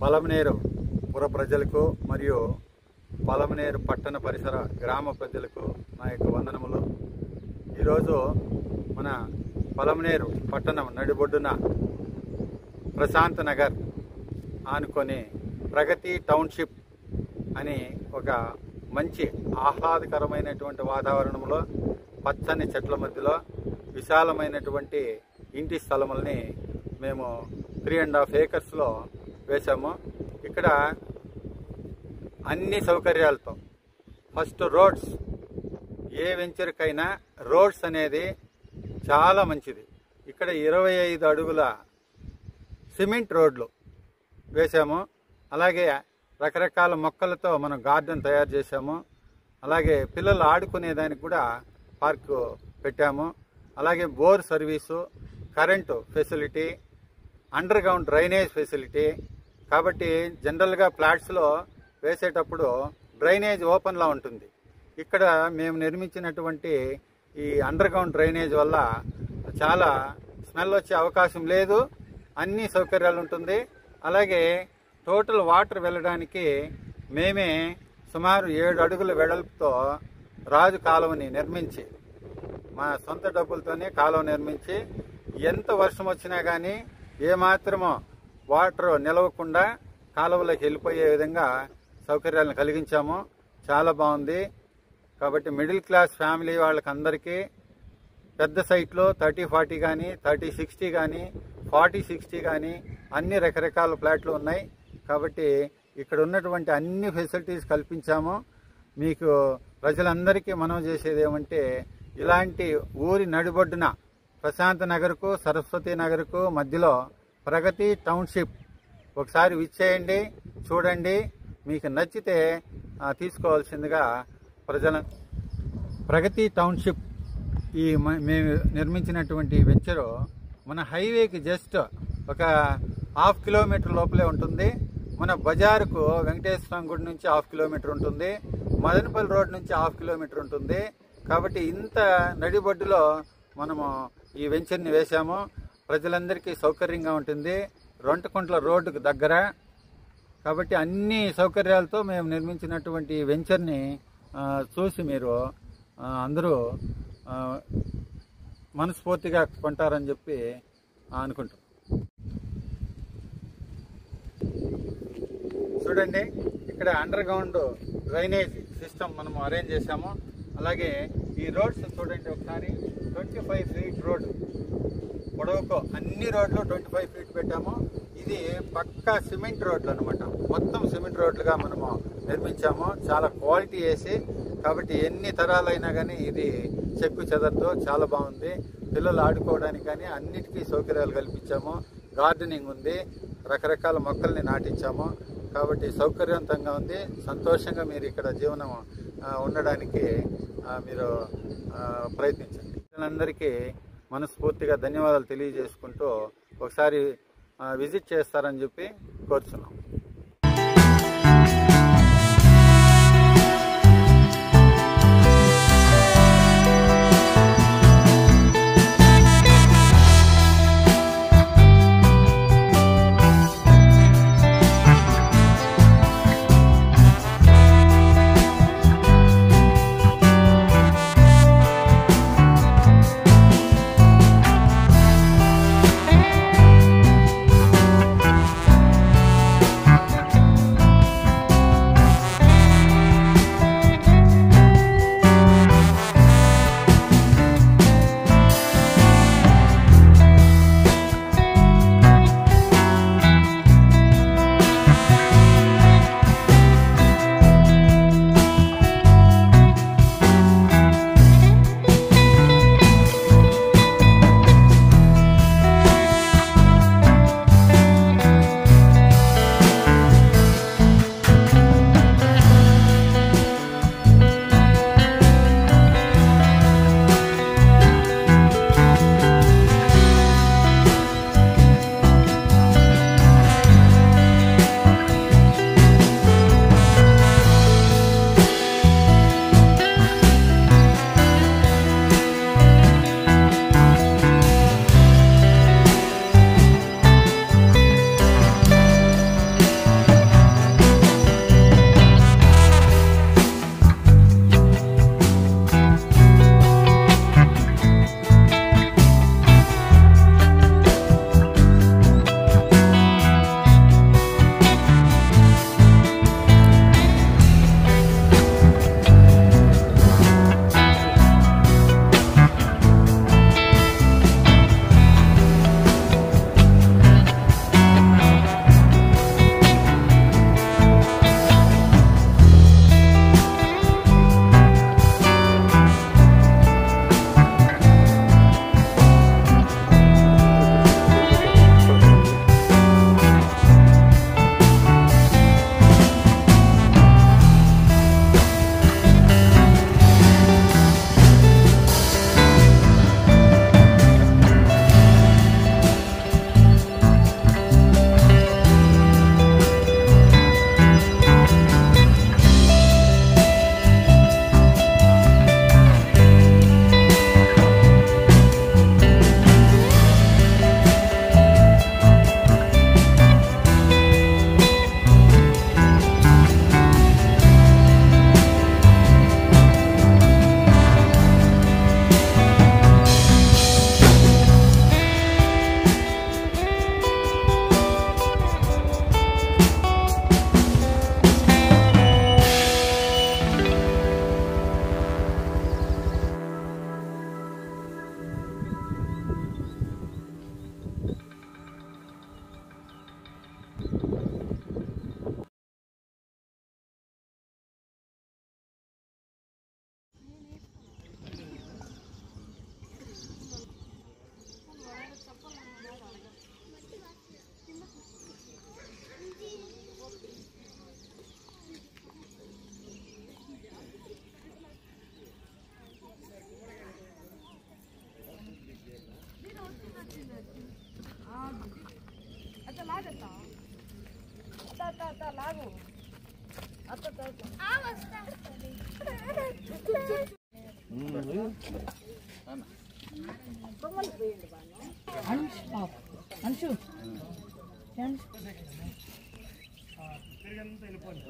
పలమనేరు పుర ప్రజలకు మరియు పలమనేరు పట్టణ పరిసర గ్రామ ప్రజలకు నా యొక్క వందనములు. ఈరోజు మన పలమనేరు పట్టణం నడిబొడ్డున ప్రశాంత్ నగర్ ఆనుకొని ప్రగతి టౌన్షిప్ అని ఒక మంచి ఆహ్లాదకరమైనటువంటి వాతావరణంలో పచ్చని చెట్ల మధ్యలో విశాలమైనటువంటి ఇంటి స్థలముల్ని మేము 3.5 acres వేశాము. ఇక్కడ అన్ని సౌకర్యాలతో ఫస్ట్ రోడ్స్, ఏ వెంచర్కైనా రోడ్స్ అనేది చాలా మంచిది. ఇక్కడ 25 అడుగుల సిమెంట్ రోడ్లు వేశాము. అలాగే రకరకాల మొక్కలతో మనం గార్డెన్ తయారు చేశాము. అలాగే పిల్లలు ఆడుకునేదానికి కూడా పార్కు పెట్టాము. అలాగే bore service, current facility, under ground drainage facility. కాబట్టి జనరల్గా ఫ్లాట్స్లో వేసేటప్పుడు డ్రైనేజ్ ఓపెన్లా ఉంటుంది. ఇక్కడ మేము నిర్మించినటువంటి ఈ అండర్ గ్రౌండ్ డ్రైనేజ్ వల్ల చాలా స్మెల్ వచ్చే అవకాశం లేదు, అన్ని సౌకర్యాలు ఉంటుంది. అలాగే టోటల్ వాటర్ వెళ్ళడానికి మేమే సుమారు 7 అడుగుల వెడల్పుతో రాజు కాలువని నిర్మించి, మా సొంత డబ్బులతోనే కాలువ నిర్మించి, ఎంత వర్షం వచ్చినా కానీ ఏమాత్రమో వాటర్ నిలవకుండా కాలువలోకి వెళ్ళిపోయే విధంగా సౌకర్యాలను కలిగించాము. చాలా బాగుంది. కాబట్టి మిడిల్ క్లాస్ ఫ్యామిలీ వాళ్ళకందరికీ పెద్ద సైట్లో 30-40 కానీ, 30-60 కానీ, 40-60 కానీ అన్ని రకరకాల ఫ్లాట్లు ఉన్నాయి. కాబట్టి ఇక్కడ ఉన్నటువంటి అన్ని ఫెసిలిటీస్ కల్పించాము. మీకు ప్రజలందరికీ మనం చేసేది ఏమంటే, ఇలాంటి ఊరి నడిబొడ్డున ప్రశాంత్ నగర్కు సరస్వతి నగర్కు మధ్యలో ప్రగతి టౌన్షిప్ ఒకసారి విచ్చేయండి, చూడండి. మీకు నచ్చితే తీసుకోవాల్సిందిగా ప్రగతి టౌన్షిప్ ఈ మేము నిర్మించినటువంటి వెంచరు మన హైవేకి జస్ట్ ఒక 1/2 కిలోమీటర్ లోపలే ఉంటుంది. మన బజారుకు వెంకటేశ్వర గుడి నుంచి 1/2 కిలోమీటర్ ఉంటుంది. మదనపల్లి రోడ్ నుంచి 1/2 కిలోమీటర్ ఉంటుంది. కాబట్టి ఇంత నడిబొడ్డులో మనము ఈ వెంచర్ని వేశాము. ప్రజలందరికీ సౌకర్యంగా ఉంటుంది. రొంటకుంట్ల రోడ్డుకు దగ్గర. కాబట్టి అన్ని సౌకర్యాలతో మేము నిర్మించినటువంటి వెంచర్ని చూసి మీరు అందరూ మనస్ఫూర్తిగా కొంటారని చెప్పి అనుకుంటాం. చూడండి, ఇక్కడ అండర్ గ్రౌండ్ డ్రైనేజ్ సిస్టమ్ మనము అరేంజ్ చేశాము. అలాగే ఈ రోడ్స్ చూడండి ఒకసారి, 25 feet రోడ్ పొడవుకో అన్ని రోడ్లు 25 feet పెట్టాము. ఇది పక్కా సిమెంట్ రోడ్లు అనమాట. మొత్తం సిమెంట్ రోడ్లుగా మనము నిర్మించాము, చాలా క్వాలిటీ వేసి. కాబట్టి ఎన్ని తరాలైనా కానీ ఇది చెక్కు చెదరదు, చాలా బాగుంది. పిల్లలు ఆడుకోవడానికి కానీ అన్నిటికీ సౌకర్యాలు కల్పించాము. గార్డెనింగ్ ఉంది, రకరకాల మొక్కల్ని నాటించాము. కాబట్టి సౌకర్యవంతంగా ఉంది. సంతోషంగా మీరు ఇక్కడ జీవనం ఉండడానికి మీరు ప్రయత్నించండి. అందరికీ మనస్ఫూర్తిగా ధన్యవాదాలు తెలియజేసుకుంటూ ఒకసారి విజిట్ చేస్తారని చెప్పి కోరుచున్నాం.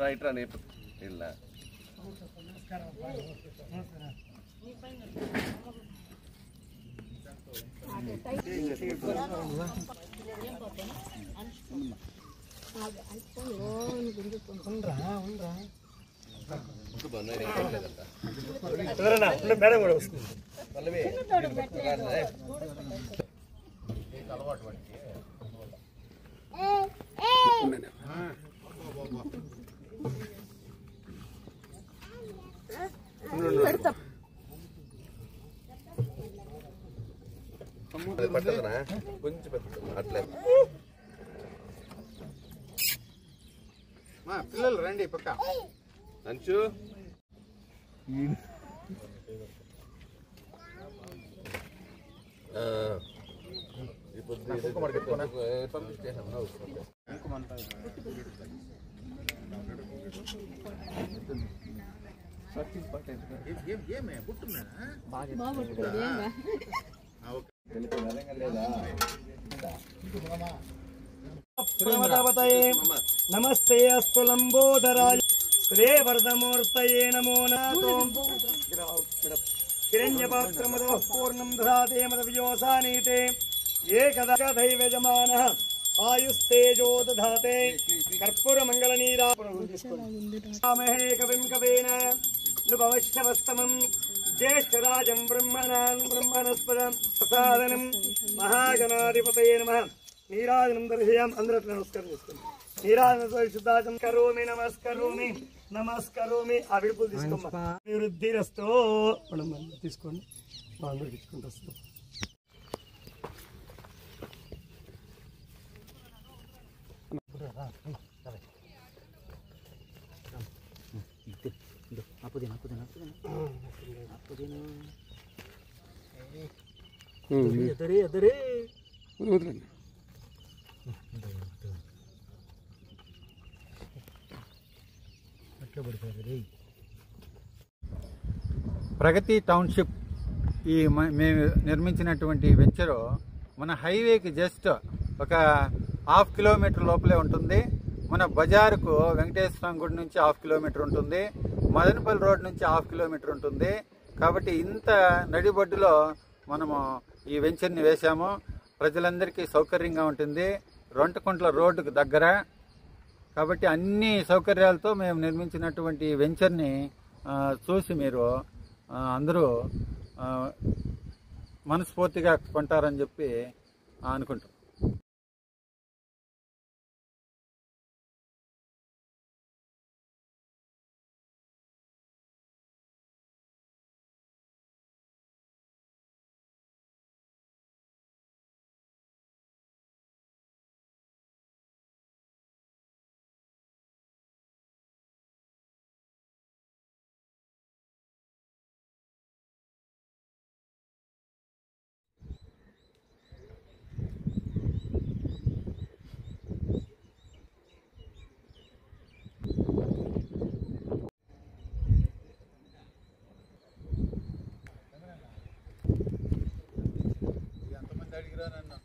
రైట్ రా ಇಲ್ಲ మేడం కూడా వస్తుంది అలవాటు వాడికి పట్టదనా కొంచెం అట్లే పిల్లలు రండి పక్క అంచు నమస్తే అస్తు లంబోదరాయ శ్రీవర్ధమూర్తయే నమో నాతో హిరణ్యపాత్రమదో పూర్ణం దధాతే మదవ్యోసానీతే ఏకదైవజమానః ఆయుస్తేజో దధాతే కర్పూరమంగళనీరామహే కవిం కవేన నుపవశ్యవస్తమం జ్యేష్ఠరాజం బ్రహ్మణస్పదం ప్రసాదనం మహాగణాధిపతయే నమః. నీరాజనం దర్శయాం. అందరూ అట్లా నమస్కారం చేసుకోండి. నీరాజన శుద్ధాచం కరోమి నమస్కరోమి నమస్కరోమి. ఆ విడుపులు తీసుకోమ్మా. అభివృద్ధిరస్తో మనం తీసుకోండి. మా అందరికి ఇచ్చుకుంటూ వస్తాం. ప్రగతి టౌన్షిప్ ఈ మేము నిర్మించినటువంటి వెంచరు మన హైవేకి జస్ట్ ఒక 1/2 కిలోమీటర్ లోపలే ఉంటుంది. మన బజారుకు వెంకటేశ్వర గుడి నుంచి 1/2 కిలోమీటర్ ఉంటుంది. మదనపల్లి రోడ్ నుంచి 1/2 కిలోమీటర్ ఉంటుంది. కాబట్టి ఇంత నడిబొడ్డులో మనము ఈ వెంచర్ని వేశాము. ప్రజలందరికీ సౌకర్యంగా ఉంటుంది. రొంటకుంట్ల రోడ్డుకు దగ్గర. కాబట్టి అన్ని సౌకర్యాలతో మేము నిర్మించినటువంటి వెంచర్ని చూసి మీరు అందరూ మనస్ఫూర్తిగా కొంటారని చెప్పి అనుకుంటున్నాం. ఎంతమంది అడిగిరా నన్ను?